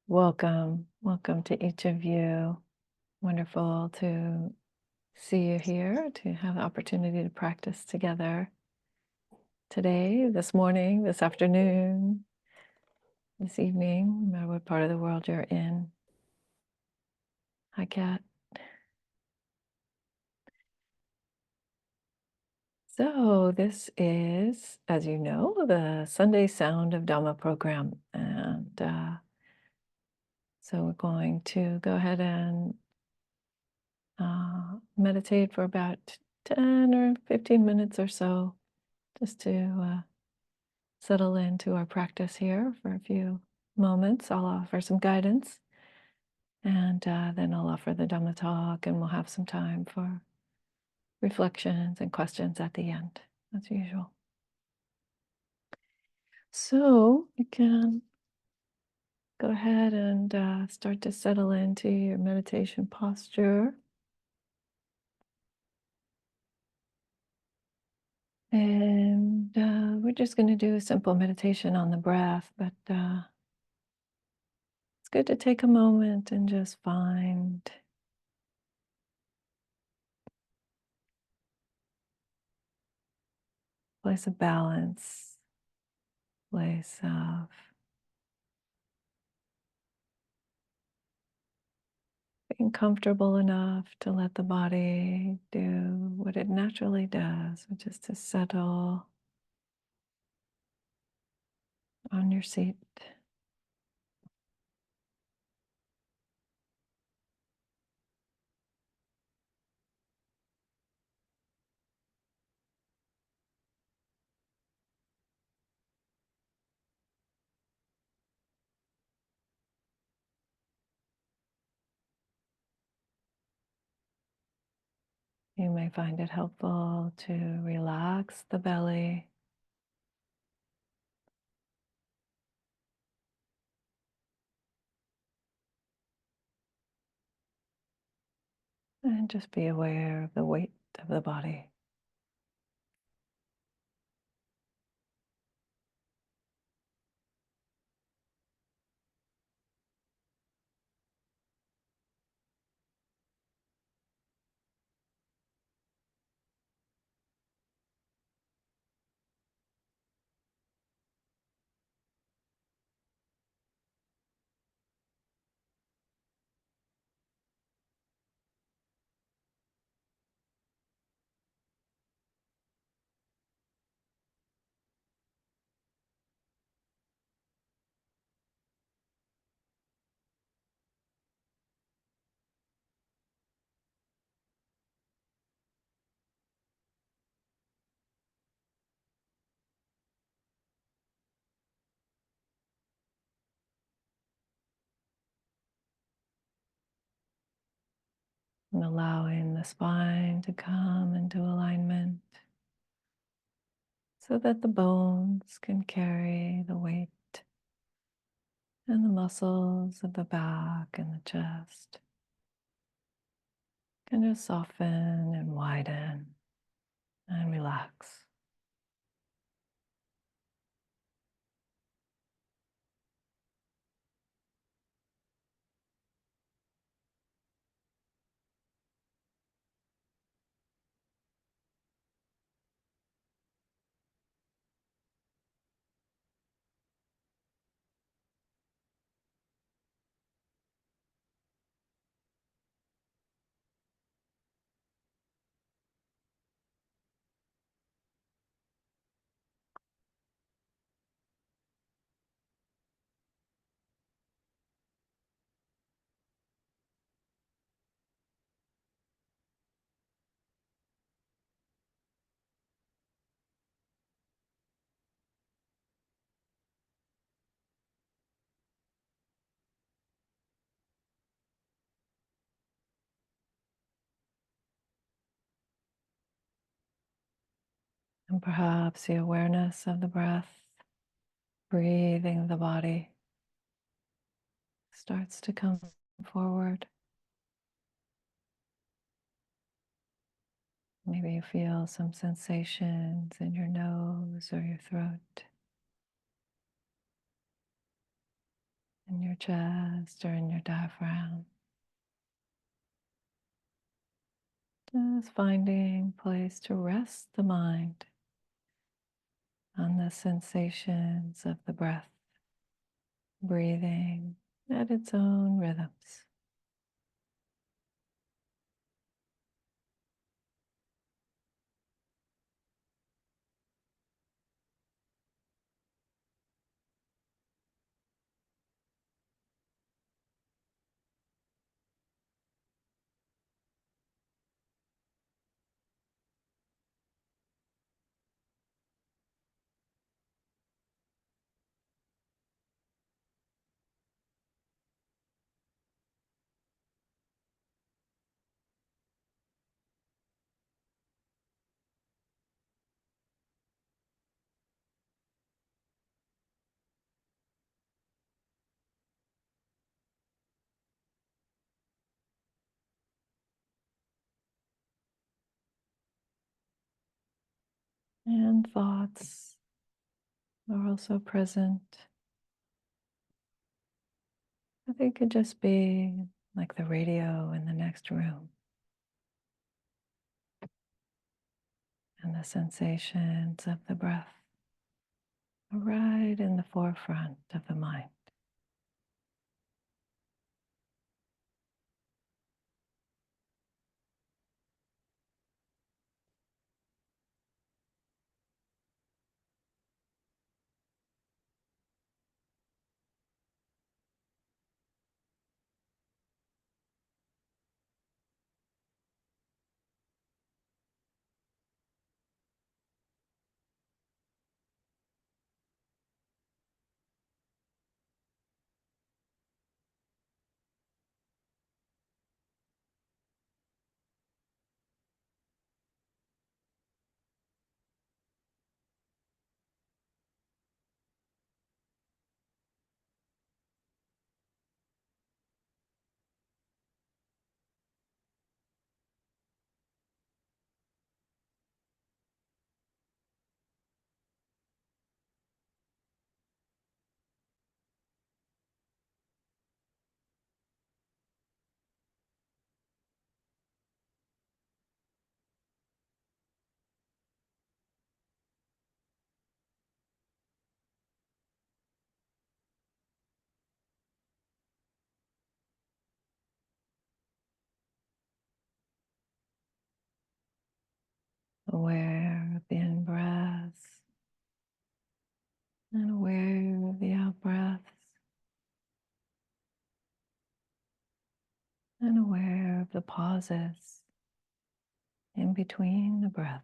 Welcome. Welcome to each of you. Wonderful to see you here, to have the opportunity to practice together today, this morning, this afternoon, this evening, no matter what part of the world you're in. Hi, Kat. So this is, as you know, the Sunday Sound of Dhamma program. And so we're going to go ahead and meditate for about 10 or 15 minutes or so, just to settle into our practice here for a few moments. I'll offer some guidance, and then I'll offer the Dhamma talk, and we'll have some time for reflections and questions at the end, as usual. So you can go ahead and start to settle into your meditation posture. And we're just going to do a simple meditation on the breath, but it's good to take a moment and just find a place of balance, place of being comfortable enough to let the body do what it naturally does, which is to settle on your seat. You may find it helpful to relax the belly and just be aware of the weight of the body. And allowing the spine to come into alignment so that the bones can carry the weight and the muscles of the back and the chest can just soften and widen and relax. And perhaps the awareness of the breath, breathing the body starts to come forward. Maybe you feel some sensations in your nose or your throat. in your chest or in your diaphragm. Just finding a place to rest the mind on the sensations of the breath, breathing at its own rhythms. And thoughts are also present. They could just be like the radio in the next room, and the sensations of the breath are right in the forefront of the mind. Aware of the in-breaths and aware of the out-breaths, and aware of the pauses in between the breaths.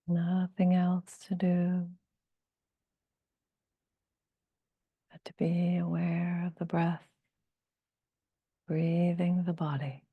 Nothing else to do but to be aware of the breath, breathing the body.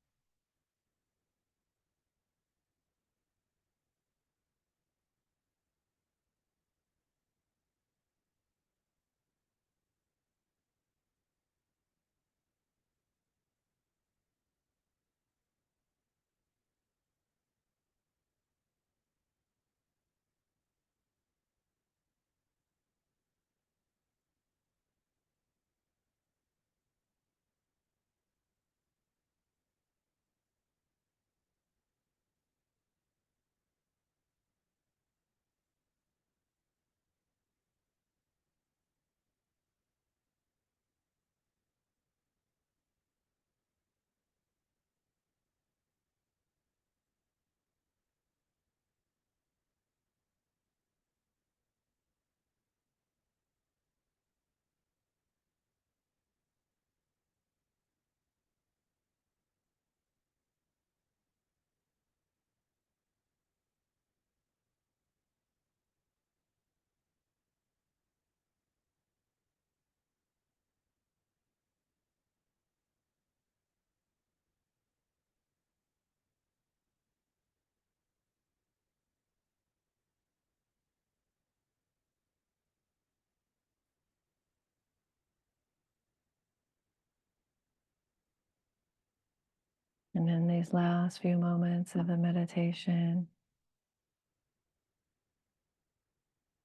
And in these last few moments of the meditation,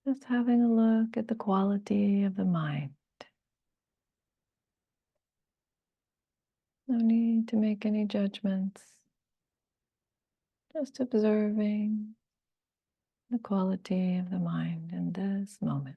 just having a look at the quality of the mind. No need to make any judgments, just observing the quality of the mind in this moment.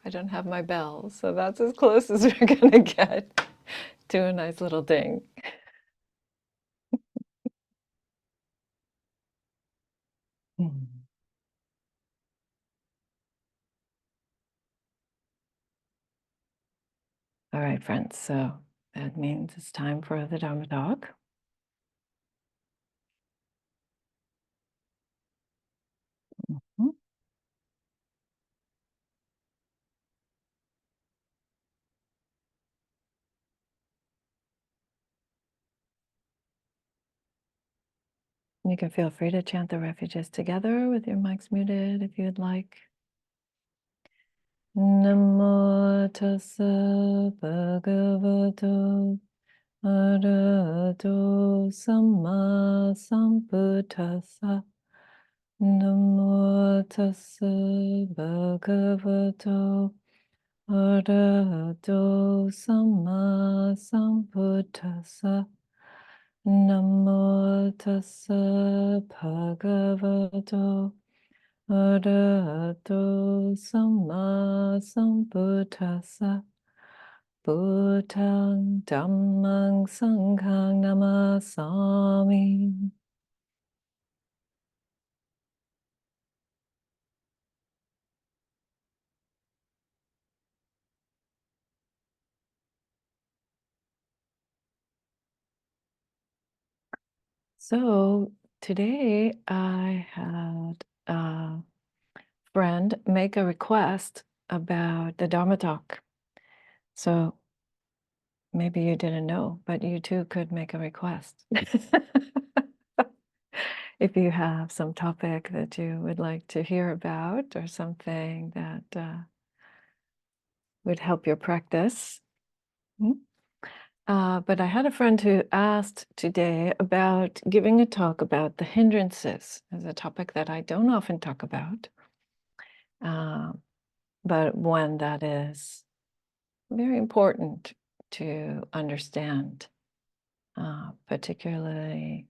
I don't have my bell, so that's as close as we're going to get to a nice little ding. All right, friends, so that means it's time for the Dharma talk. Mhm. You can feel free to chant the refuges together with your mics muted if you'd like. Namo tassa bhagavato arahato samma sambuddhassa. Namo tassa bhagavato arahato samma sambuddhassa. Namo tassa bhagavato arahato samma sambuddhassa. Buddhang dhammang sanghang namasami. So today I had a friend make a request about the Dharma talk. So maybe you didn't know, but you too could make a request. If you have some topic that you would like to hear about or something that would help your practice. But I had a friend who asked today about giving a talk about the hindrances as a topic that I don't often talk about, but one that is very important to understand, particularly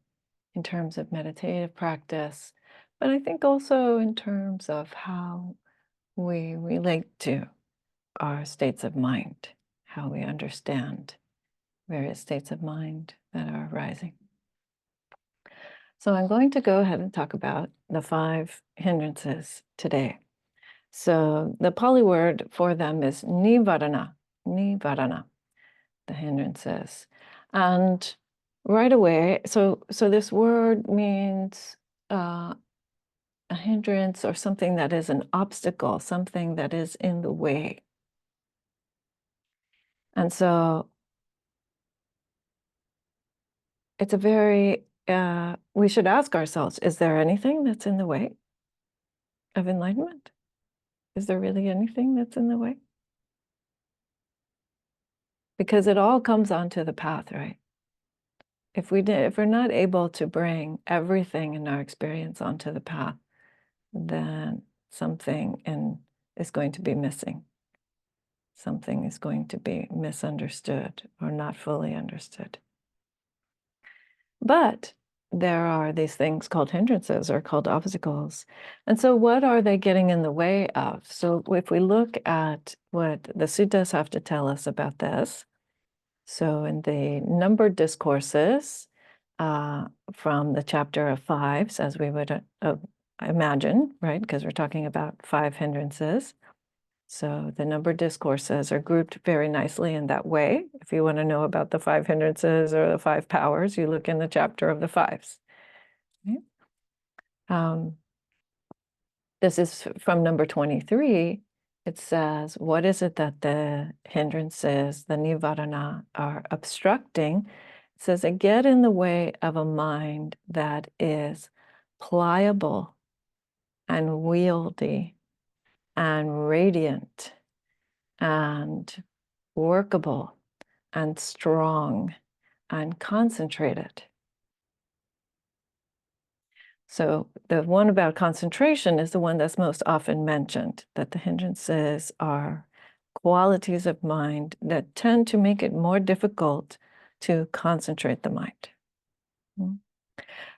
in terms of meditative practice, but I think also in terms of how we relate to our states of mind, how we understand various states of mind that are arising. So I'm going to go ahead and talk about the 5 hindrances today. So the Pali word for them is nivarana, the hindrances. And right away, so this word means a hindrance or something that is an obstacle, something that is in the way. And so it's a very, we should ask ourselves, is there anything that's in the way of enlightenment? Is there really anything that's in the way? Because it all comes onto the path, right? If we're not able to bring everything in our experience onto the path, then something is going to be missing. Something is going to be misunderstood or not fully understood. But there are these things called hindrances or called obstacles. And so what are they getting in the way of? So if we look at what the suttas have to tell us about this, so in the numbered discourses from the chapter of 5s, as we would imagine, right? Because we're talking about 5 hindrances. So the numbered discourses are grouped very nicely in that way. If you want to know about the 5 hindrances or the 5 powers, you look in the chapter of the 5s. Right? This is from number 23. It says, what is it that the hindrances, the nivarana, are obstructing? It says, they get in the way of a mind that is pliable and wieldy and radiant and workable and strong and concentrated. So the one about concentration is the one that's most often mentioned, that the hindrances are qualities of mind that tend to make it more difficult to concentrate the mind.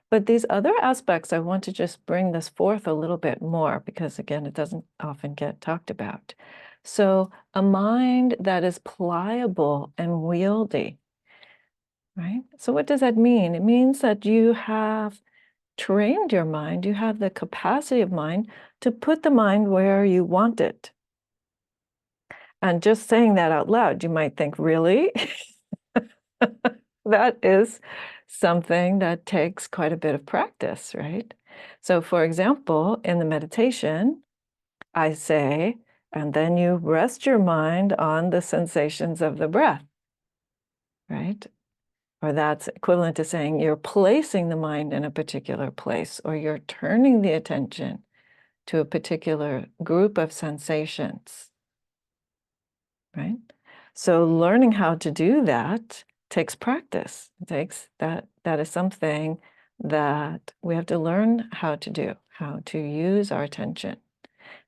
But these other aspects, I want to just bring this forth a little bit more because, again, it doesn't often get talked about. So a mind that is pliable and wieldy, right? So what does that mean? It means that you have trained your mind, you have the capacity of mind to put the mind where you want it. And just saying that out loud, you might think, really? That is something that takes quite a bit of practice, right? So for example, in the meditation, I say, and then you rest your mind on the sensations of the breath, right? Or that's equivalent to saying you're placing the mind in a particular place, or you're turning the attention to a particular group of sensations, right? So learning how to do that takes practice. It takes that is something that we have to learn how to do, how to use our attention.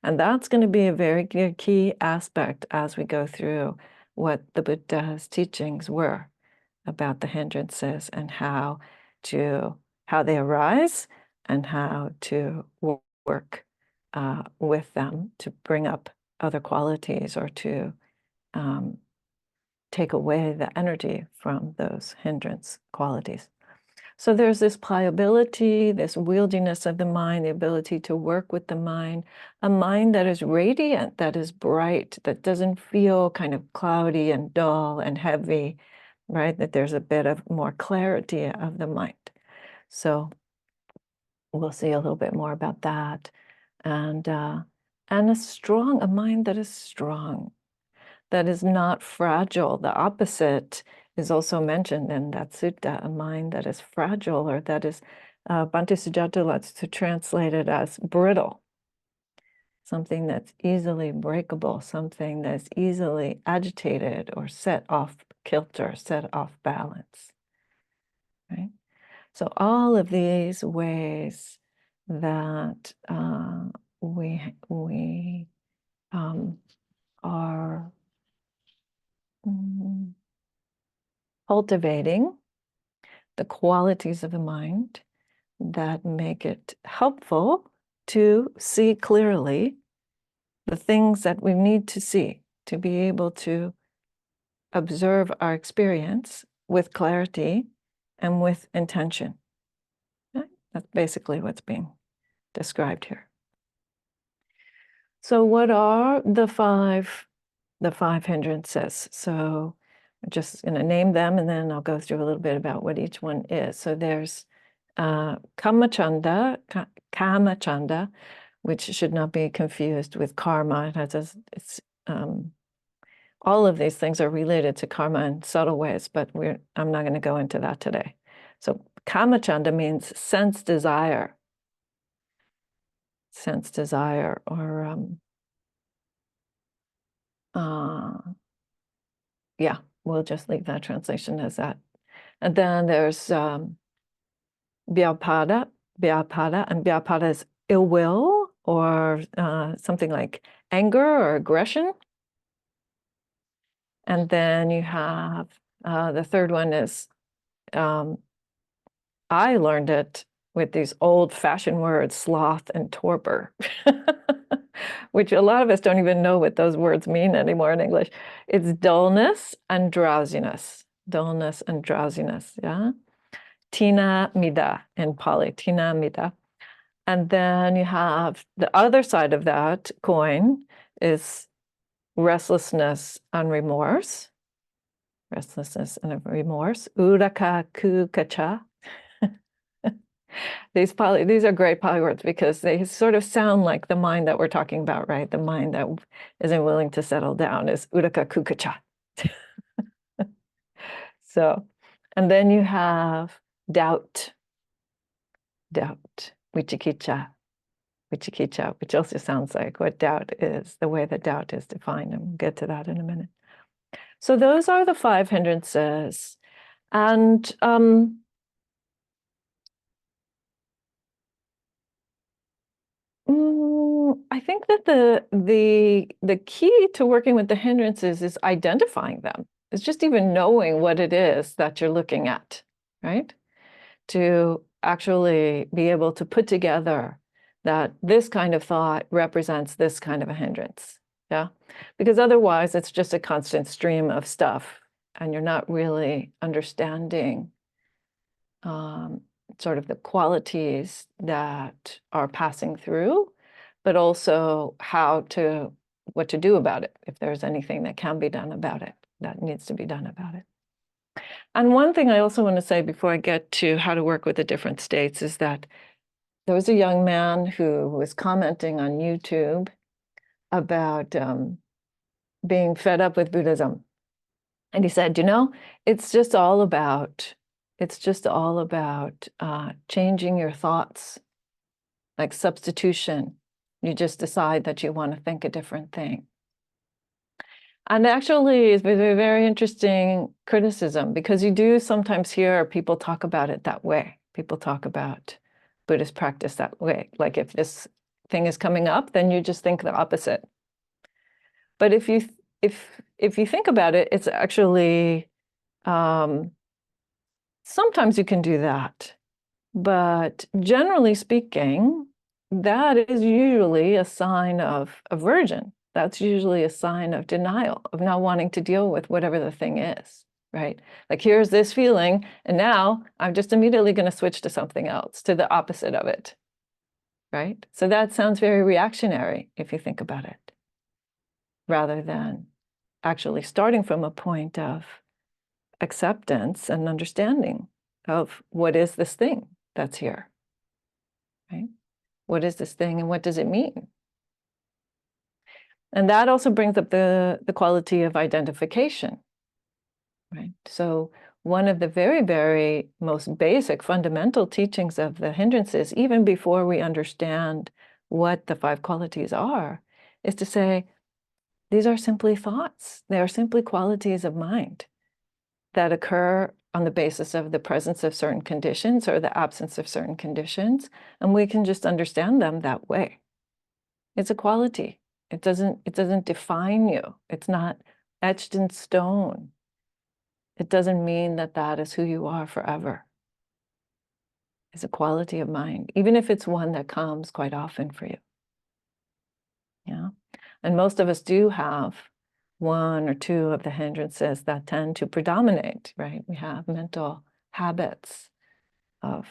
And that's going to be a very key aspect as we go through what the Buddha's teachings were about the hindrances and how they arise and how to work with them to bring up other qualities or to take away the energy from those hindrance qualities. So there's this pliability, this wieldiness of the mind, the ability to work with the mind, a mind that is radiant, that is bright, that doesn't feel kind of cloudy and dull and heavy, right? That there's a bit of more clarity of the mind. So we'll see a little bit more about that. And a mind that is strong, that is not fragile. The opposite is also mentioned in that sutta, a mind that is fragile, or that is, Bhante Sujata likes to translate it as brittle, something that's easily breakable, something that's easily agitated or set off kilter, set off balance, right? So all of these ways that we are cultivating the qualities of the mind that make it helpful to see clearly the things that we need to see to be able to observe our experience with clarity and with intention. Okay? That's basically what's being described here. So what are the five hindrances? So I'm just going to name them, and then I'll go through a little bit about what each one is. So there's kamachanda, which should not be confused with karma. All of these things are related to karma in subtle ways, but I'm not going to go into that today. So kamachanda means sense desire, or yeah, we'll just leave that translation as that. And then there's vyapada, and vyapada is ill will, or something like anger or aggression. And then you have the third one is, I learned it with these old-fashioned words, sloth and torpor, which a lot of us don't even know what those words mean anymore in English. It's dullness and drowsiness. Dullness and drowsiness, yeah? Tina mida in Pali, tina mida. And then you have the other side of that coin is restlessness and remorse. Restlessness and remorse. Uraka kukacha. These are great Pali words because they sort of sound like the mind that we're talking about, right? The mind that isn't willing to settle down is uraka kukacha. So, and then you have doubt, vichikicha, which also sounds like what doubt is, the way that doubt is defined, and we'll get to that in a minute. So those are the five hindrances. And I think that the key to working with the hindrances is identifying them. It's just even knowing what it is that you're looking at, right? To actually be able to put together that this kind of thought represents this kind of a hindrance, yeah? Because otherwise it's just a constant stream of stuff and you're not really understanding sort of the qualities that are passing through, but also what to do about it, if there's anything that can be done about it, that needs to be done about it. And one thing I also want to say before I get to how to work with the different states is that there was a young man who was commenting on YouTube about being fed up with Buddhism. And he said, it's just all about changing your thoughts, like substitution. You just decide that you want to think a different thing. And actually, it's a very interesting criticism because you do sometimes hear people talk about it that way. People talk about Buddhist practice that way. Like if this thing is coming up, then you just think the opposite. But if you think about it, it's actually sometimes you can do that. But generally speaking, that is usually a sign of aversion. That's usually a sign of denial, of not wanting to deal with whatever the thing is, right? Like, here's this feeling, and now I'm just immediately going to switch to something else, to the opposite of it, right? So that sounds very reactionary if you think about it, rather than actually starting from a point of acceptance and understanding of what is this thing that's here, right? What is this thing and what does it mean? And that also brings up the quality of identification, right? So one of the very, very most basic fundamental teachings of the hindrances, even before we understand what the five qualities are, is to say, these are simply thoughts. They are simply qualities of mind. that occur on the basis of the presence of certain conditions or the absence of certain conditions, and we can just understand them that way. It's a quality. It doesn't define you. It's not etched in stone. It doesn't mean that that is who you are forever. It's a quality of mind, even if it's one that comes quite often for you. Yeah. And most of us do have one or two of the hindrances that tend to predominate, right? We have mental habits of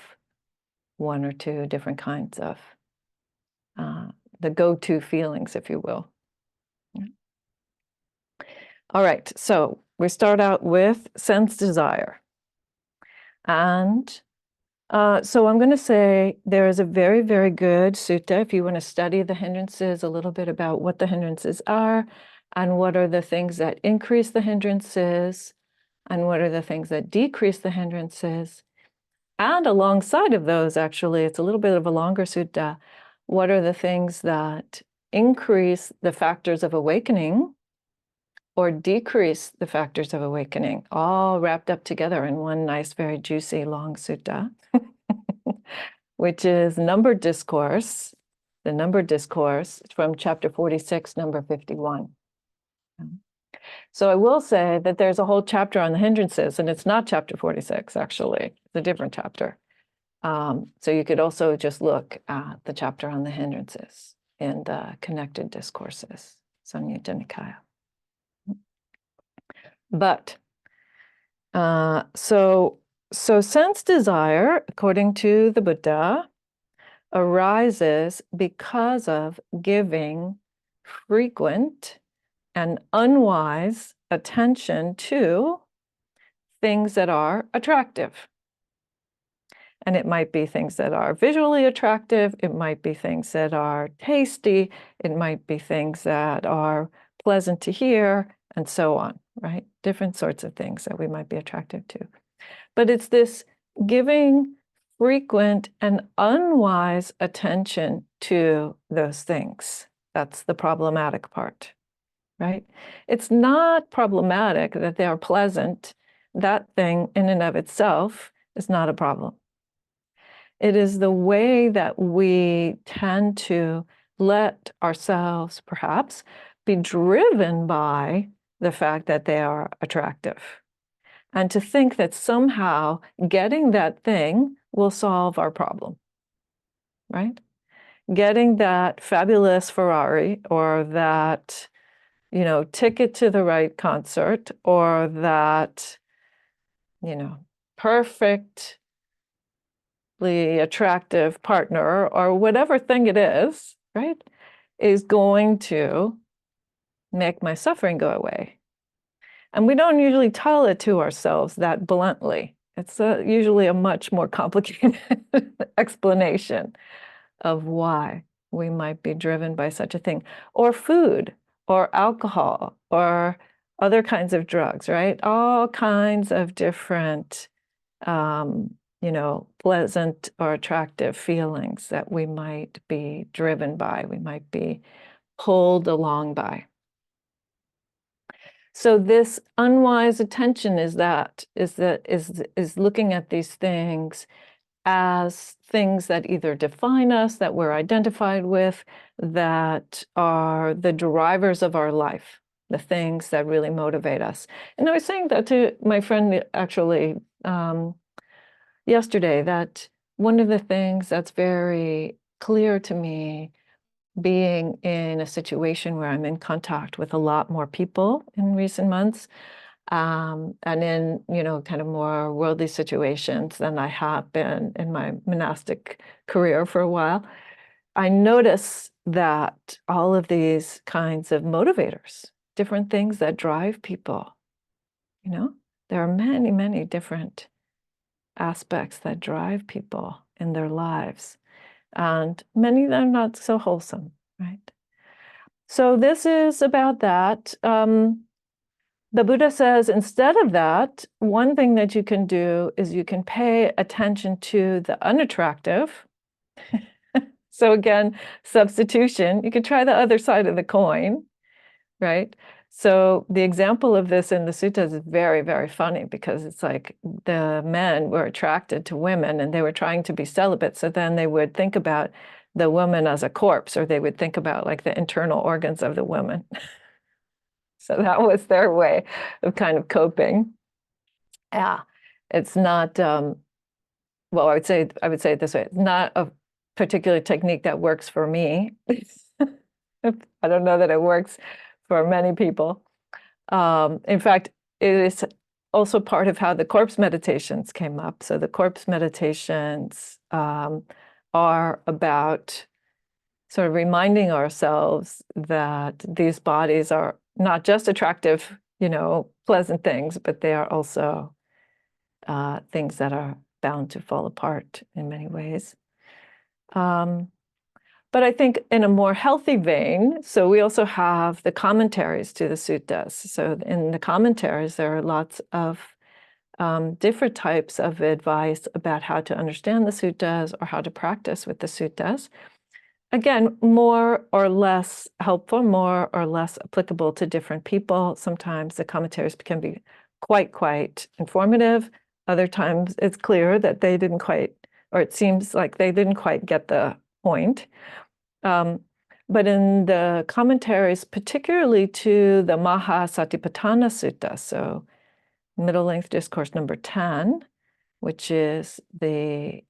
one or two different kinds of the go-to feelings, if you will. Yeah. All right, so we start out with sense desire. And so I'm going to say there is a very, very good sutta if you want to study the hindrances, a little bit about what the hindrances are and what are the things that increase the hindrances and what are the things that decrease the hindrances. And alongside of those, actually, it's a little bit of a longer sutta. What are the things that increase the factors of awakening or decrease the factors of awakening, all wrapped up together in one nice, very juicy, long sutta, which is numbered discourse, the numbered discourse from chapter 46, number 51. So I will say that there's a whole chapter on the hindrances, and it's not chapter 46, actually. It's a different chapter. So you could also just look at the chapter on the hindrances in the connected discourses, Samyutta Nikaya. But so sense desire, according to the Buddha, arises because of giving frequent and unwise attention to things that are attractive. And it might be things that are visually attractive, it might be things that are tasty, it might be things that are pleasant to hear, and so on, right? Different sorts of things that we might be attracted to. But it's this giving frequent and unwise attention to those things. That's the problematic part, right? It's not problematic that they are pleasant. That thing in and of itself is not a problem. It is the way that we tend to let ourselves, perhaps, be driven by the fact that they are attractive. And to think that somehow getting that thing will solve our problem, right? Getting that fabulous Ferrari or that, ticket to the right concert or that, perfectly attractive partner or whatever thing it is, right, is going to make my suffering go away. And we don't usually tell it to ourselves that bluntly. It's usually a much more complicated explanation of why we might be driven by such a thing. Or food, or alcohol, or other kinds of drugs, right? All kinds of different, pleasant or attractive feelings that we might be driven by, we might be pulled along by. So this unwise attention is looking at these things as things that either define us, that we're identified with, that are the drivers of our life, the things that really motivate us. And I was saying that to my friend actually yesterday, that one of the things that's very clear to me, being in a situation where I'm in contact with a lot more people in recent months, and in, kind of more worldly situations than I have been in my monastic career for a while, I notice that all of these kinds of motivators, different things that drive people, there are many, many different aspects that drive people in their lives. And many of them not so wholesome, right? So this is about that. The Buddha says, instead of that, one thing that you can do is you can pay attention to the unattractive. So again, substitution. You can try the other side of the coin, right? So the example of this in the suttas is very, very funny, because it's like the men were attracted to women and they were trying to be celibate. So then they would think about the woman as a corpse, or they would think about like the internal organs of the woman. So that was their way of kind of coping. Yeah, it's not, well, I would say it this way. It's not a particular technique that works for me. I don't know that it works for many people. In fact, it is also part of how the corpse meditations came up. So the corpse meditations are about sort of reminding ourselves that these bodies are not just attractive, pleasant things, but they are also things that are bound to fall apart in many ways. But I think in a more healthy vein, so we also have the commentaries to the suttas. So in the commentaries, there are lots of different types of advice about how to understand the suttas or how to practice with the suttas. Again, more or less helpful, more or less applicable to different people. Sometimes the commentaries can be quite informative. Other times it's clear that they didn't quite, or it seems like they didn't quite get the point. But in the commentaries, particularly to the Mahasatipatthana Sutta, so middle length discourse number 10, which is the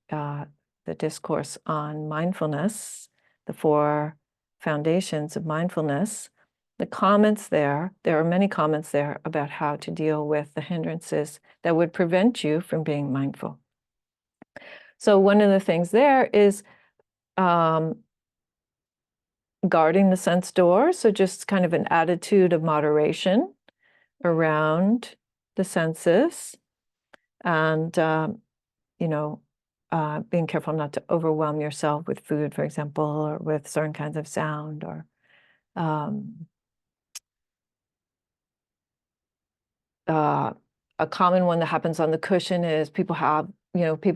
discourse on mindfulness, the 4 foundations of mindfulness, the comments there are many comments there about how to deal with the hindrances that would prevent you from being mindful. So one of the things there is guarding the sense door. So just kind of an attitude of moderation around the senses, and being careful not to overwhelm yourself with food, for example, or with certain kinds of sound, or a common one that happens on the cushion is people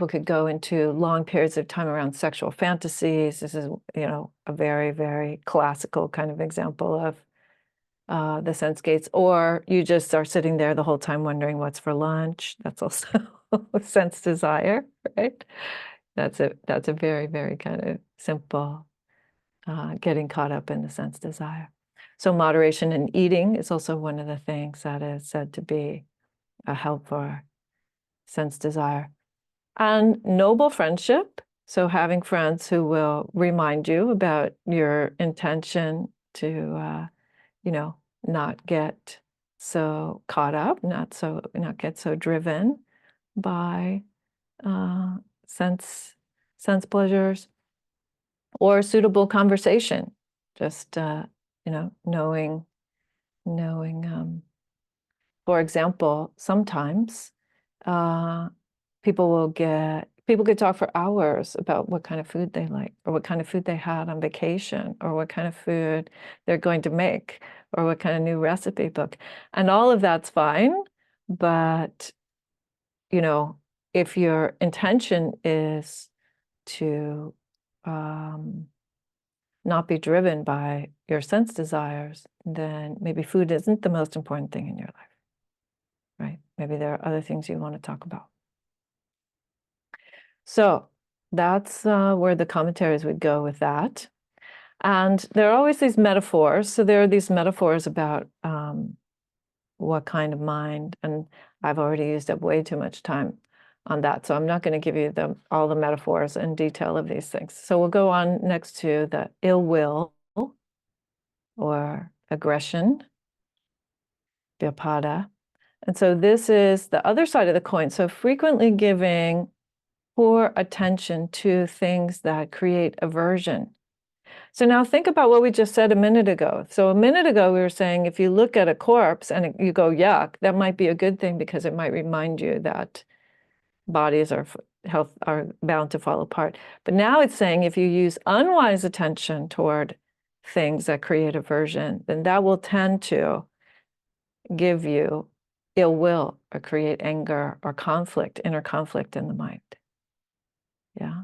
could go into long periods of time around sexual fantasies. This is, a very, very classical kind of example of the sense gates. Or you just are sitting there the whole time wondering what's for lunch. That's also sense desire, right? That's a very, very kind of simple getting caught up in the sense desire. So moderation in eating is also one of the things that is said to be a help for sense desire. And noble friendship, so having friends who will remind you about your intention to, not get so caught up, not get so driven by sense pleasures, or suitable conversation. Just knowing. For example, sometimes people could talk for hours about what kind of food they like, or what kind of food they had on vacation, or what kind of food they're going to make, or what kind of new recipe book. And all of that's fine, but if your intention is to not be driven by your sense desires, then maybe food isn't the most important thing in your life, right? Maybe there are other things you want to talk about. So that's where the commentaries would go with that. And there are always these metaphors. So there are these metaphors about what kind of mind, and I've already used up way too much time on that. So I'm not going to give you all the metaphors and detail of these things. So we'll go on next to the ill will or aggression, vyapada. And so this is the other side of the coin. So frequently giving poor attention to things that create aversion. So now think about what we just said a minute ago. So a minute ago, we were saying if you look at a corpse and you go, yuck, that might be a good thing because it might remind you that bodies are bound to fall apart. But now it's saying if you use unwise attention toward things that create aversion, then that will tend to give you ill will or create anger or conflict, inner conflict in the mind. Yeah.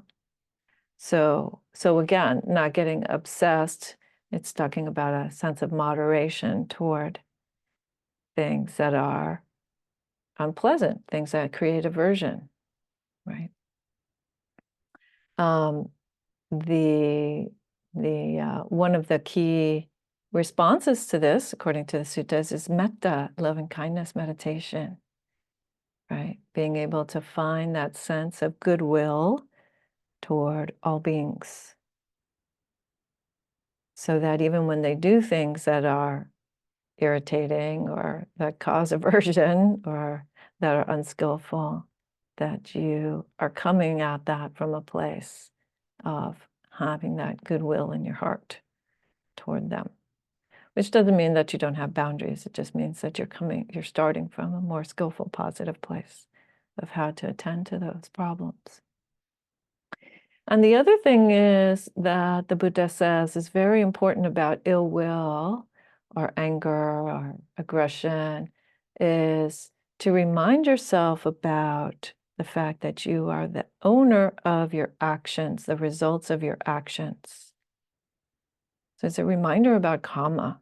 So again, not getting obsessed. It's talking about a sense of moderation toward things that are unpleasant, things that create aversion, right? One of the key responses to this, according to the suttas, is metta, loving kindness meditation, right? Being able to find that sense of goodwill toward all beings, so that even when they do things that are irritating or that cause aversion or that are unskillful, that you are coming at that from a place of having that goodwill in your heart toward them, which doesn't mean that you don't have boundaries. It just means that you're starting from a more skillful, positive place of how to attend to those problems. And the other thing is that the Buddha says is very important about ill will or anger or aggression is to remind yourself about the fact that you are the owner of your actions, the results of your actions. So it's a reminder about karma.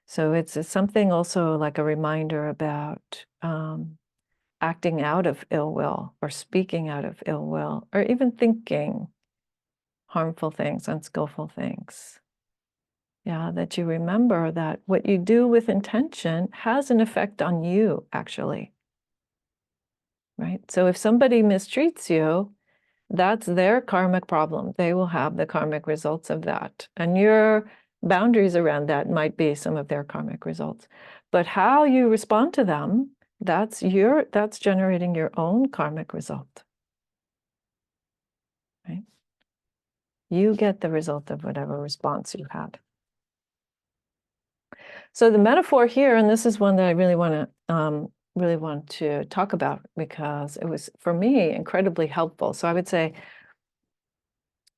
So it's something also like a reminder about acting out of ill will or speaking out of ill will or even thinking harmful things, unskillful things. Yeah, that you remember that what you do with intention has an effect on you, actually. Right? So if somebody mistreats you, that's their karmic problem. They will have the karmic results of that. And your boundaries around that might be some of their karmic results. But how you respond to them, that's generating your own karmic result. Right? You get the result of whatever response you had. So the metaphor here, and this is one that I really want to talk about because it was, for me, incredibly helpful. So I would say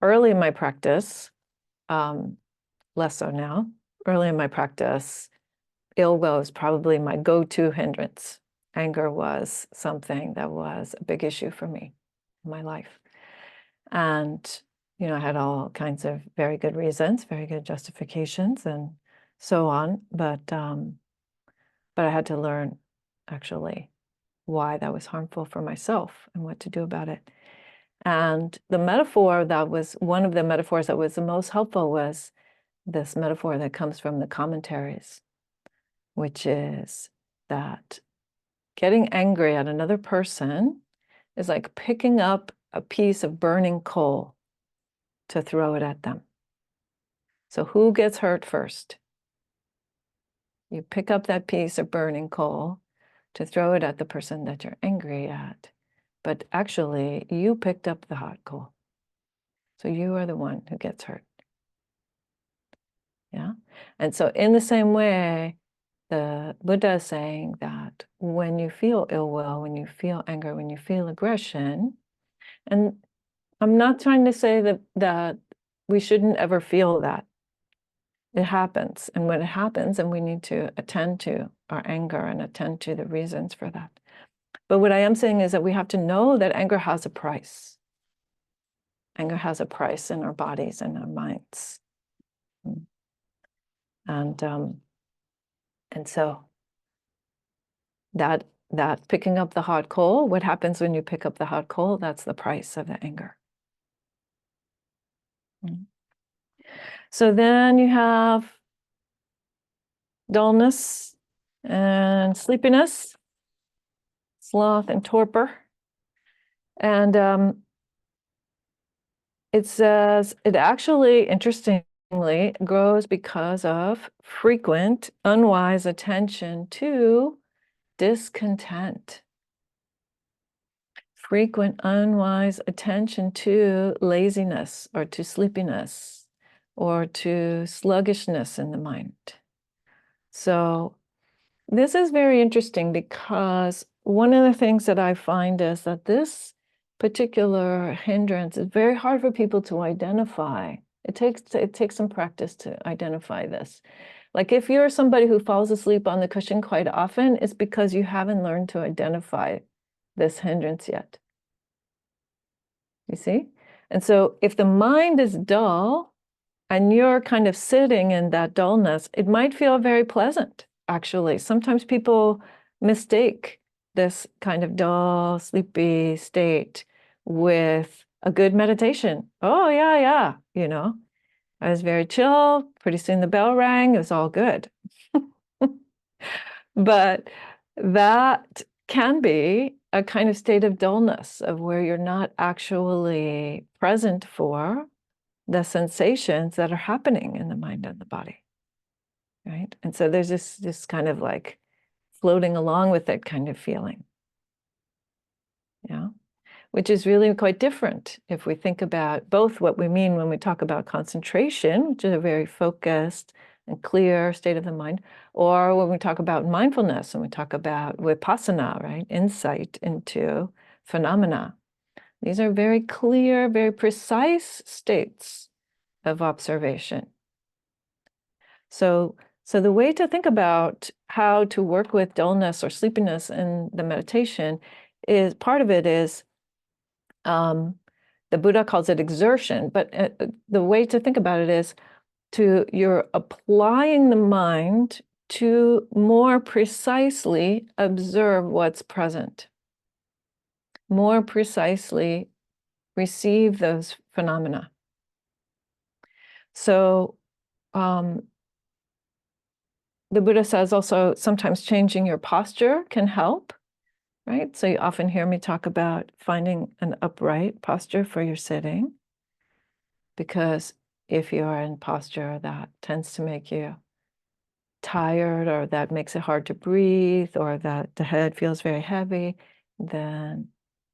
early in my practice, less so now, early in my practice, ill will was probably my go-to hindrance. Anger was something that was a big issue for me in my life. And, I had all kinds of very good reasons, very good justifications and so on. But I had to learn actually why that was harmful for myself and what to do about it. And the metaphor that was one of the metaphors that was the most helpful was this metaphor that comes from the commentaries, which is that getting angry at another person is like picking up a piece of burning coal to throw it at them. So who gets hurt first? You pick up that piece of burning coal to throw it at the person that you're angry at. But actually, you picked up the hot coal. So you are the one who gets hurt. Yeah? And so in the same way, the Buddha is saying that when you feel ill will, when you feel anger, when you feel aggression, and I'm not trying to say that we shouldn't ever feel that. It happens. And when it happens, and we need to attend to our anger and attend to the reasons for that. But what I am saying is that we have to know that anger has a price. Anger has a price in our bodies and our minds. And so that picking up the hot coal, what happens when you pick up the hot coal? That's the price of the anger. So then you have dullness and sleepiness, sloth and torpor. And it says it actually, interestingly, grows because of frequent, unwise attention to discontent. Frequent, unwise attention to laziness or to sleepiness or to sluggishness in the mind. So this is very interesting because one of the things that I find is that this particular hindrance is very hard for people to identify. It takes some practice to identify this. Like if you're somebody who falls asleep on the cushion quite often, it's because you haven't learned to identify this hindrance yet. You see? And so if the mind is dull and you're kind of sitting in that dullness, it might feel very pleasant. actually. Sometimes people mistake this kind of dull, sleepy state with a good meditation. Oh, yeah, yeah. I was very chill. Pretty soon the bell rang. It was all good. But that can be a kind of state of dullness, of where you're not actually present for the sensations that are happening in the mind and the body, right? And so there's this kind of like floating along with it kind of feeling, yeah, which is really quite different if we think about both what we mean when we talk about concentration, which is a very focused and clear state of the mind, or when we talk about mindfulness and we talk about vipassana, right? Insight into phenomena. These are very clear, very precise states of observation. So the way to think about how to work with dullness or sleepiness in the meditation is, part of it is, the Buddha calls it exertion, but the way to think about it is you're applying the mind to more precisely observe what's present, more precisely receive those phenomena. So the Buddha says also sometimes changing your posture can help, right? So you often hear me talk about finding an upright posture for your sitting, because if you are in posture that tends to make you tired, or that makes it hard to breathe, or that the head feels very heavy, then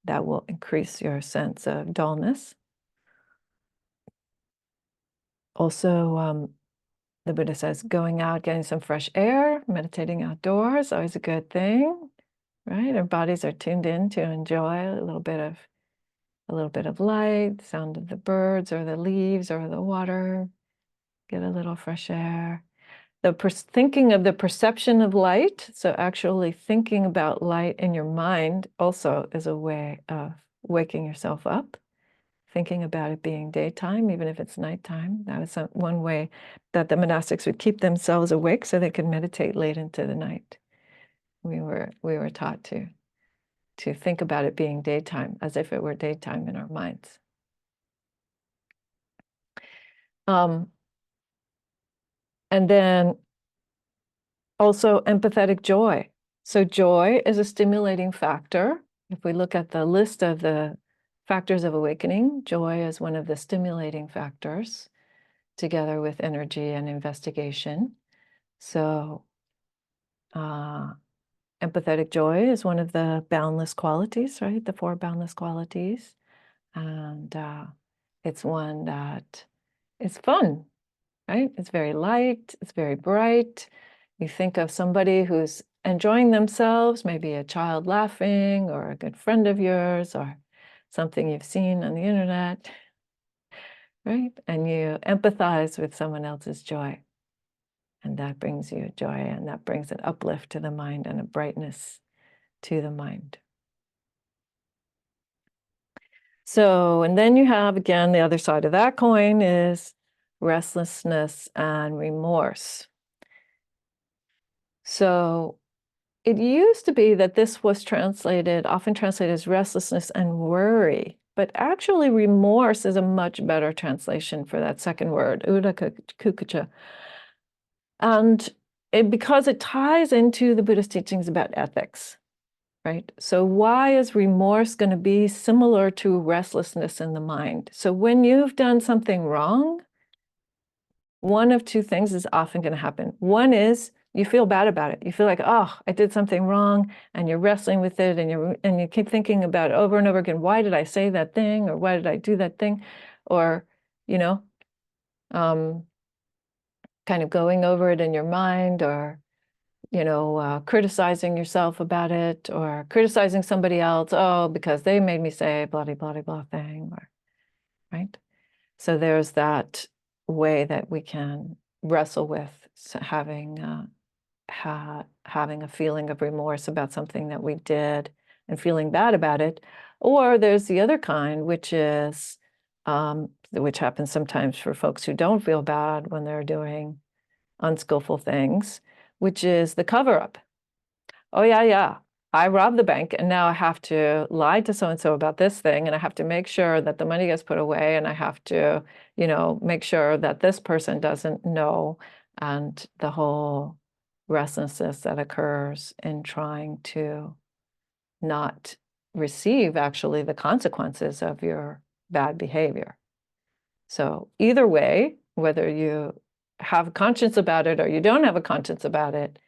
that will increase your sense of dullness. Also, the Buddha says going out, getting some fresh air, meditating outdoors, always a good thing, right? Our bodies are tuned in to enjoy a little bit of light, the sound of the birds or the leaves or the water, get a little fresh air. Thinking of the perception of light, so actually thinking about light in your mind also is a way of waking yourself up. Thinking about it being daytime, even if it's nighttime. That is one way that the monastics would keep themselves awake, so they could meditate late into the night. We were taught to think about it being daytime, as if it were daytime in our minds. And then also empathetic joy. So joy is a stimulating factor. If we look at the list of the factors of awakening, joy is one of the stimulating factors, together with energy and investigation. So empathetic joy is one of the boundless qualities, right? The 4 boundless qualities. And it's one that is fun, right? It's very light, it's very bright. You think of somebody who's enjoying themselves, maybe a child laughing, or a good friend of yours, or something you've seen on the internet, right? And you empathize with someone else's joy. And that brings you joy, and that brings an uplift to the mind and a brightness to the mind. So, and then you have, again, the other side of that coin is restlessness and remorse. So it used to be that this was often translated as restlessness and worry, but actually remorse is a much better translation for that second word, udakukucha. And because it ties into the Buddhist teachings about ethics, right? So why is remorse going to be similar to restlessness in the mind? So when you've done something wrong, one of 2 things is often going to happen. One is you feel bad about it. You feel like, oh, I did something wrong, and you're wrestling with it, and you keep thinking about it over and over again. Why did I say that thing? Or why did I do that thing? Or, kind of going over it in your mind, or, criticizing yourself about it, or criticizing somebody else, oh, because they made me say blah, blah, blah, blah thing, right? So there's that way that we can wrestle with having a feeling of remorse about something that we did and feeling bad about it. Or there's the other kind, which is which happens sometimes for folks who don't feel bad when they're doing unskillful things, which is the cover-up. Oh, yeah, I robbed the bank, and now I have to lie to so-and-so about this thing, and I have to make sure that the money gets put away, and I have to, make sure that this person doesn't know, and the whole restlessness that occurs in trying to not receive actually the consequences of your bad behavior. So either way, whether you have a conscience about it or you don't have a conscience about it,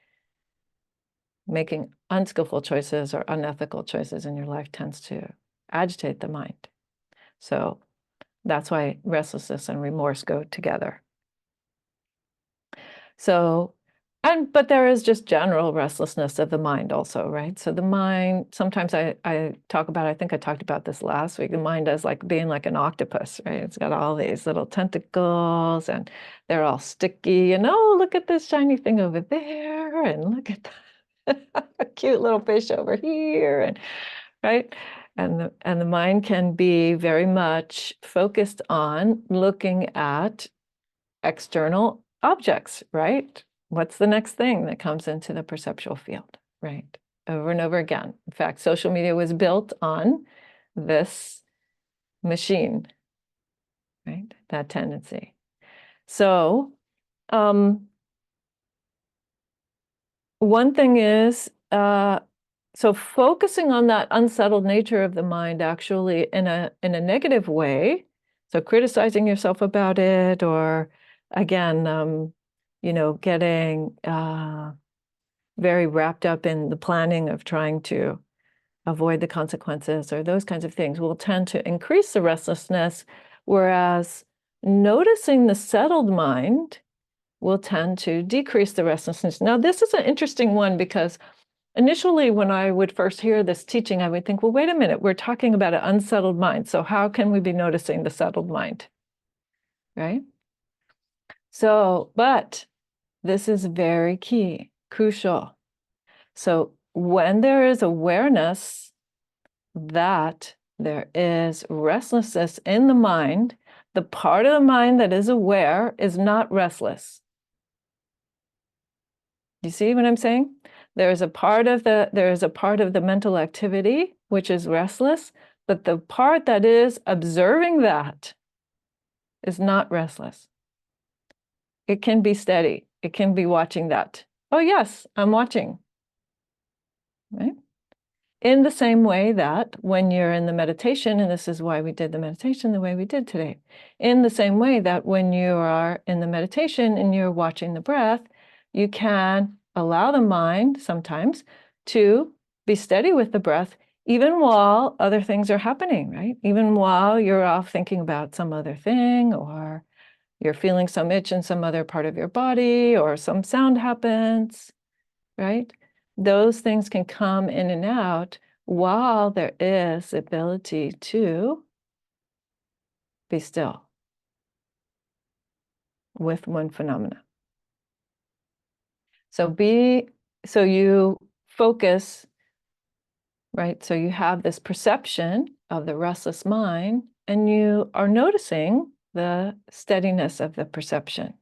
making unskillful choices or unethical choices in your life tends to agitate the mind. So that's why restlessness and remorse go together. So, but there is just general restlessness of the mind also, right? So the mind, sometimes I talk about, I think I talked about this last week, the mind is like being like an octopus, right? It's got all these little tentacles and they're all sticky and, oh, look at this shiny thing over there and look at a cute little fish over here, and right? And the mind can be very much focused on looking at external objects, right? What's the next thing that comes into the perceptual field, right? Over and over again. In fact, social media was built on this machine, right? That tendency. So, one thing is, so focusing on that unsettled nature of the mind actually in a negative way, so criticizing yourself about it, or again, getting very wrapped up in the planning of trying to avoid the consequences or those kinds of things will tend to increase the restlessness, whereas noticing the settled mind will tend to decrease the restlessness. Now, this is an interesting one because initially, when I would first hear this teaching, I would think, well, wait a minute, we're talking about an unsettled mind. So how can we be noticing the settled mind, right? So, but this is very key, crucial. So when there is awareness that there is restlessness in the mind, the part of the mind that is aware is not restless. You see what I'm saying? There is a part of the mental activity which is restless, but the part that is observing that is not restless. It can be steady. It can be watching that. Oh, yes, I'm watching. Right? In the same way that when you're in the meditation, and this is why we did the meditation the way we did today, in the same way that when you are in the meditation and you're watching the breath, you can allow the mind sometimes to be steady with the breath, even while other things are happening, right? Even while you're off thinking about some other thing, or you're feeling some itch in some other part of your body, or some sound happens, right? Those things can come in and out while there is the ability to be still with one phenomena. So you focus, right? So you have this perception of the restless mind, and you are noticing the steadiness of the perception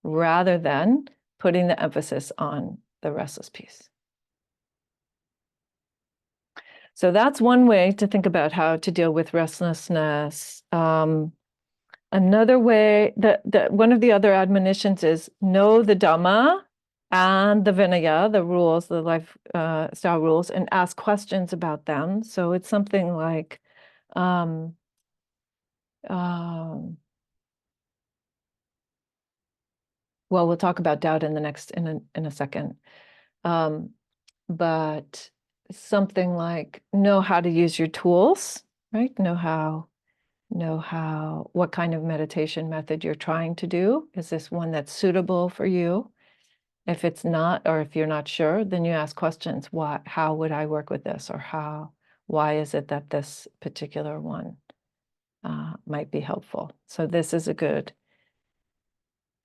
rather than putting the emphasis on the restless piece. So that's one way to think about how to deal with restlessness. Another way, one of the other admonitions is know the Dhamma and the Vinaya, the rules, the lifestyle rules, and ask questions about them. So it's something like, well, we'll talk about doubt in a second. But something like know how to use your tools, right? Know what kind of meditation method you're trying to do. Is this one that's suitable for you? If it's not, or if you're not sure, then you ask questions. How would I work with this? Or why is it that this particular one might be helpful? So this is a good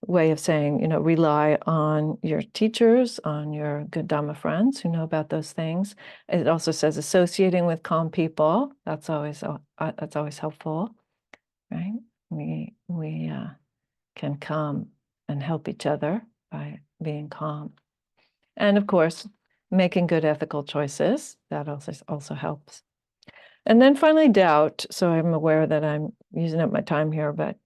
way of saying, rely on your teachers, on your good Dhamma friends who know about those things. It also says associating with calm people. That's always helpful, right? We can come and help each other by being calm. And of course, making good ethical choices, that also helps. And then finally, doubt. So I'm aware that I'm using up my time here, but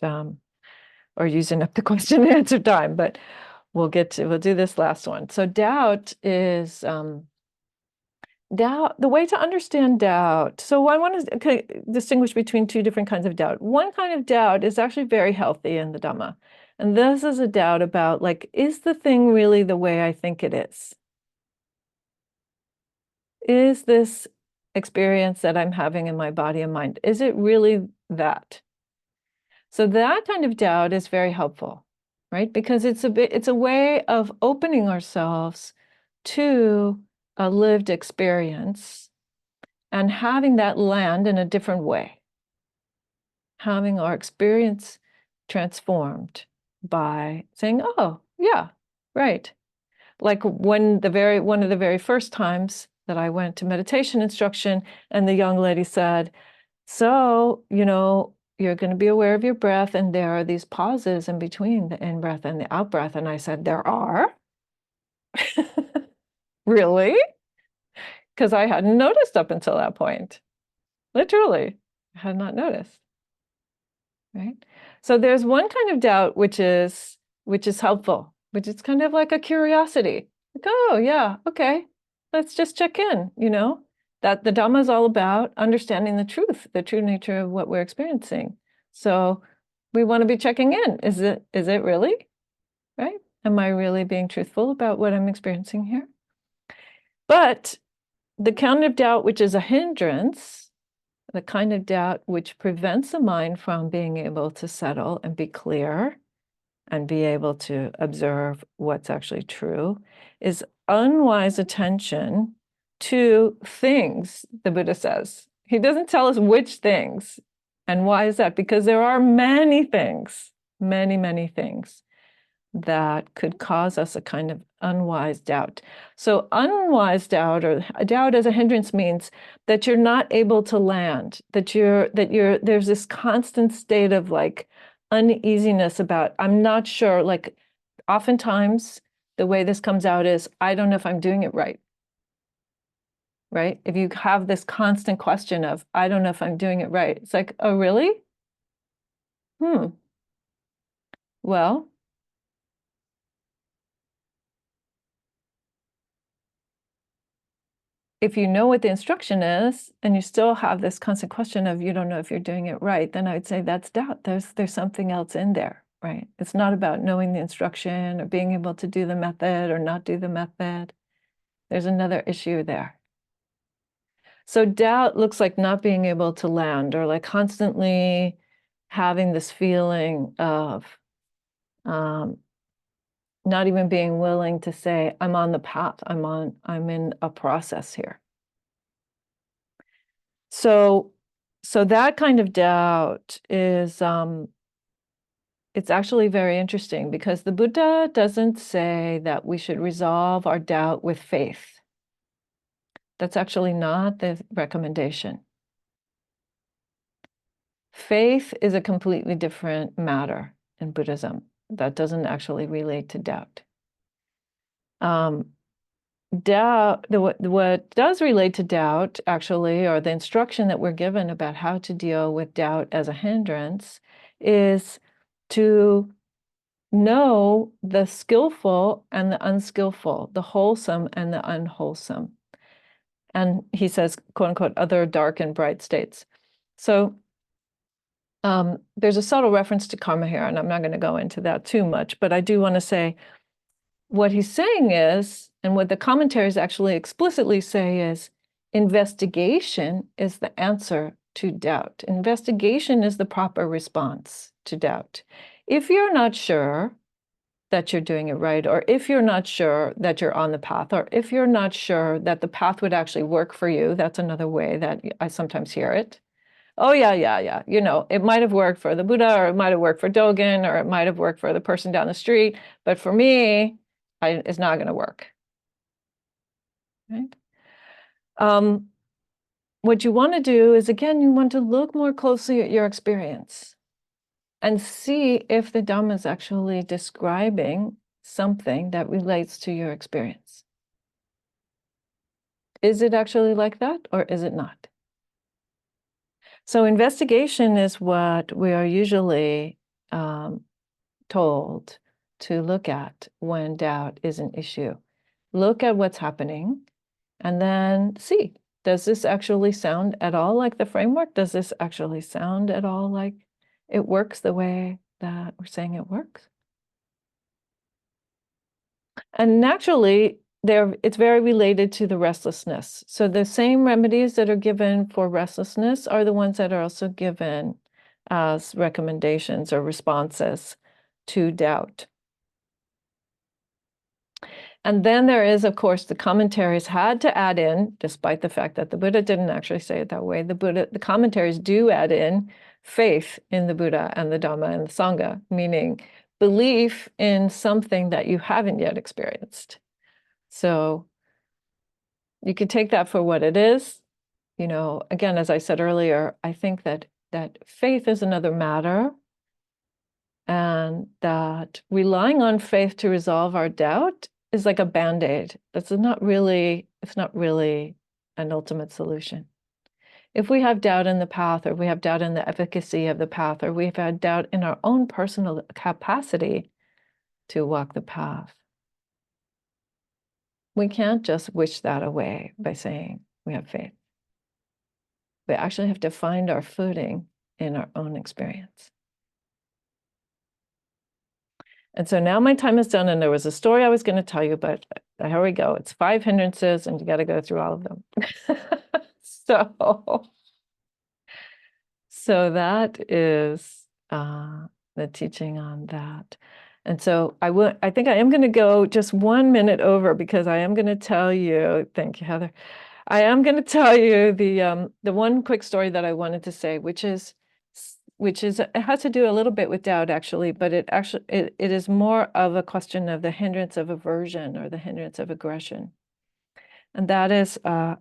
or using up the question and answer time, but we'll do this last one. So doubt is doubt, the way to understand doubt. So I want to distinguish between two different kinds of doubt. One kind of doubt is actually very healthy in the Dhamma. And this is a doubt about, like, is the thing really the way I think it is? Is this experience that I'm having in my body and mind, is it really that? So that kind of doubt is very helpful, right? Because it's a way of opening ourselves to a lived experience and having that land in a different way, having our experience transformed by saying, oh, yeah, right. Like one of the very first times that I went to meditation instruction, and the young lady said, so, you're going to be aware of your breath, and there are these pauses in between the in-breath and the out-breath. And I said, there are? Really? Because I hadn't noticed up until that point. Literally, I had not noticed. Right? So there's one kind of doubt which is helpful, which is kind of like a curiosity. Like, oh yeah, okay, let's just check in, that the Dhamma is all about understanding the true nature of what we're experiencing. So we want to be checking in. Is it really? Right? Am I really being truthful about what I'm experiencing here? But the kind of doubt which is a hindrance, the kind of doubt which prevents the mind from being able to settle and be clear and be able to observe what's actually true, is unwise attention to things, the Buddha says. He doesn't tell us which things. And why is that? Because there are many things, many, many things that could cause us a kind of unwise doubt. So unwise doubt, or doubt as a hindrance, means that you're not able to land, that there's this constant state of like uneasiness about, I'm not sure, like oftentimes the way this comes out is, I don't know if I'm doing it right. Right? If you have this constant question of, I don't know if I'm doing it right, it's like, oh, really? Well, if you know what the instruction is and you still have this constant question of you don't know if you're doing it right, then I would say that's doubt. There's something else in there, right? It's not about knowing the instruction or being able to do the method or not do the method. There's another issue there. So doubt looks like not being able to land, or like constantly having this feeling of not even being willing to say, I'm on the path, I'm in a process here. So that kind of doubt is, it's actually very interesting, because the Buddha doesn't say that we should resolve our doubt with faith. That's actually not the recommendation. Faith is a completely different matter in Buddhism that doesn't actually relate to doubt. Doubt, what does relate to doubt, actually, or the instruction that we're given about how to deal with doubt as a hindrance, is to know the skillful and the unskillful, the wholesome and the unwholesome. And he says, quote unquote, other dark and bright states. So there's a subtle reference to karma here, and I'm not going to go into that too much, but I do want to say what he's saying is, and what the commentaries actually explicitly say is, investigation is the answer to doubt. Investigation is the proper response to doubt. If you're not sure that you're doing it right, or if you're not sure that you're on the path, or if you're not sure that the path would actually work for you, that's another way that I sometimes hear it. Oh, yeah. It might have worked for the Buddha, or it might have worked for Dogen, or it might have worked for the person down the street, but for me, it's not going to work. Right? What you want to do is, again, you want to look more closely at your experience and see if the Dhamma is actually describing something that relates to your experience. Is it actually like that, or is it not? So investigation is what we are usually told to look at when doubt is an issue. Look at what's happening and then see, does this actually sound at all like the framework? Does this actually sound at all like it works the way that we're saying it works? And naturally, it's very related to the restlessness. So the same remedies that are given for restlessness are the ones that are also given as recommendations or responses to doubt. And then there is, of course, the commentaries had to add in, despite the fact that the Buddha didn't actually say it that way, the commentaries do add in faith in the Buddha and the Dhamma and the Sangha, meaning belief in something that you haven't yet experienced. So you could take that for what it is. You know, again, as I said earlier, I think that faith is another matter, and that relying on faith to resolve our doubt is like a band-aid. It's not really an ultimate solution. If we have doubt in the path, or we have doubt in the efficacy of the path, or we've had doubt in our own personal capacity to walk the path, we can't just wish that away by saying we have faith. We actually have to find our footing in our own experience. And so now my time is done, and there was a story I was going to tell you, but here we go. It's 5 hindrances, and you got to go through all of them. So that is the teaching on that. And so I think I am going to go just 1 minute over, because I am going to tell you, thank you, Heather. I am going to tell you the one quick story that I wanted to say, which is it has to do a little bit with doubt, actually, but it is more of a question of the hindrance of aversion or the hindrance of aggression. And that is, I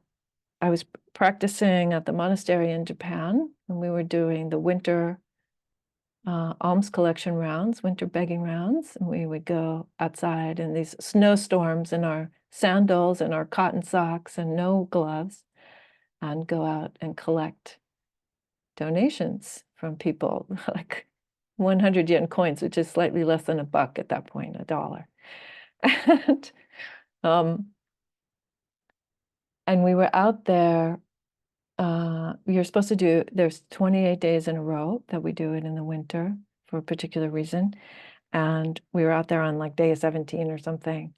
was practicing at the monastery in Japan, and we were doing the winter alms collection rounds, winter begging rounds, and we would go outside in these snowstorms in our sandals and our cotton socks and no gloves, and go out and collect donations from people, like 100 yen coins, which is slightly less than $1 at that point, $1. And we were out there. You're supposed to do, there's 28 days in a row that we do it in the winter for a particular reason. And we were out there on like day 17 or something.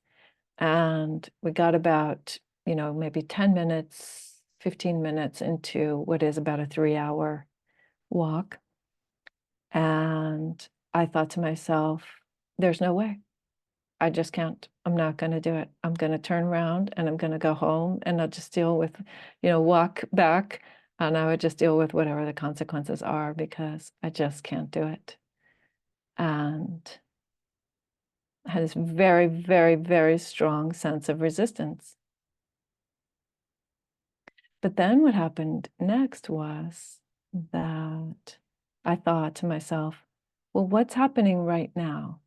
And we got about, maybe 10 minutes, 15 minutes into what is about a 3-hour walk. And I thought to myself, there's no way. I just can't. I'm not going to do it. I'm going to turn around and I'm going to go home, and I'll just deal with, walk back, and I would just deal with whatever the consequences are, because I just can't do it. And I had this very, very, very strong sense of resistance. But then what happened next was that I thought to myself, well, what's happening right now?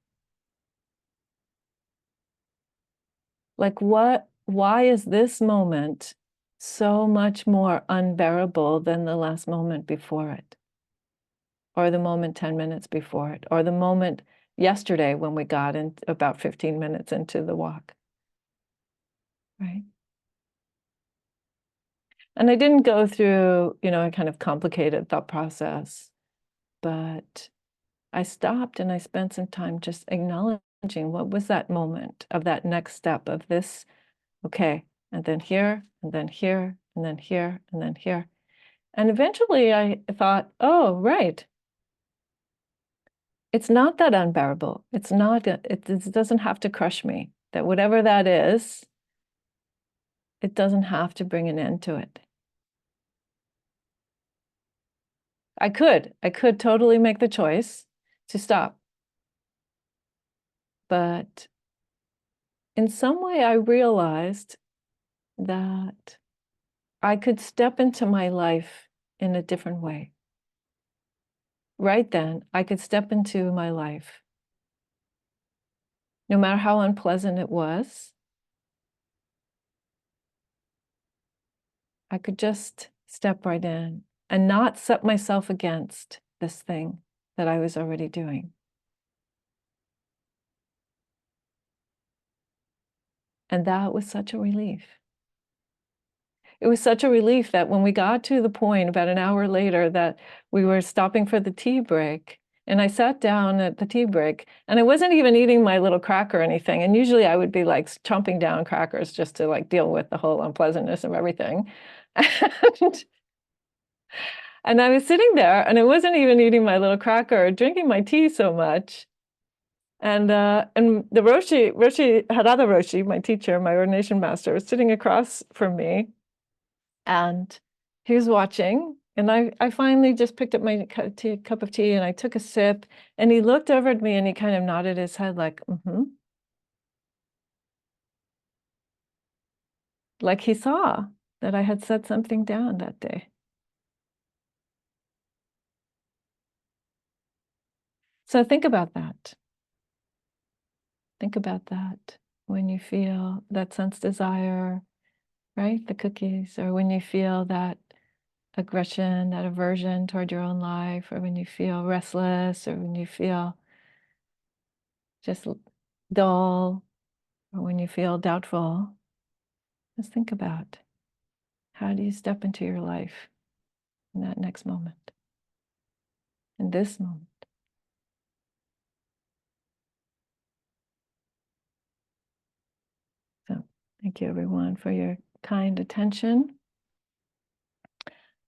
Like, why is this moment so much more unbearable than the last moment before it? Or the moment 10 minutes before it? Or the moment yesterday when we got in about 15 minutes into the walk? Right? And I didn't go through, a kind of complicated thought process, but I stopped and I spent some time just acknowledging what was that moment of that next step of this, okay, and then here, and then here, and then here, and then here. And eventually I thought, oh, right. It's not that unbearable. It's not, it doesn't have to crush me. That whatever that is, it doesn't have to bring an end to it. I could totally make the choice to stop. But in some way, I realized that I could step into my life in a different way. Right then, I could step into my life no matter how unpleasant it was, I could just step right in and not set myself against this thing that I was already doing. And that was such a relief. It was such a relief that when we got to the point about an hour later that we were stopping for the tea break, and I sat down at the tea break, and I wasn't even eating my little cracker or anything. And usually I would be like chomping down crackers just to like deal with the whole unpleasantness of everything. And I was sitting there, and I wasn't even eating my little cracker or drinking my tea so much. And the Roshi Harada Roshi, my teacher, my ordination master, was sitting across from me, and he was watching. And I finally just picked up my cup of tea, and I took a sip, and he looked over at me, and he kind of nodded his head like, mm-hmm. Like he saw that I had set something down that day. So think about that. Think about that when you feel that sense desire, right? The cookies, or when you feel that aggression, that aversion toward your own life, or when you feel restless, or when you feel just dull, or when you feel doubtful. Just think about, how do you step into your life in that next moment, in this moment? So thank you, everyone, for your kind attention.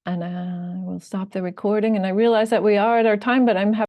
And we'll stop the recording. And I realize that we are at our time, but I'm happy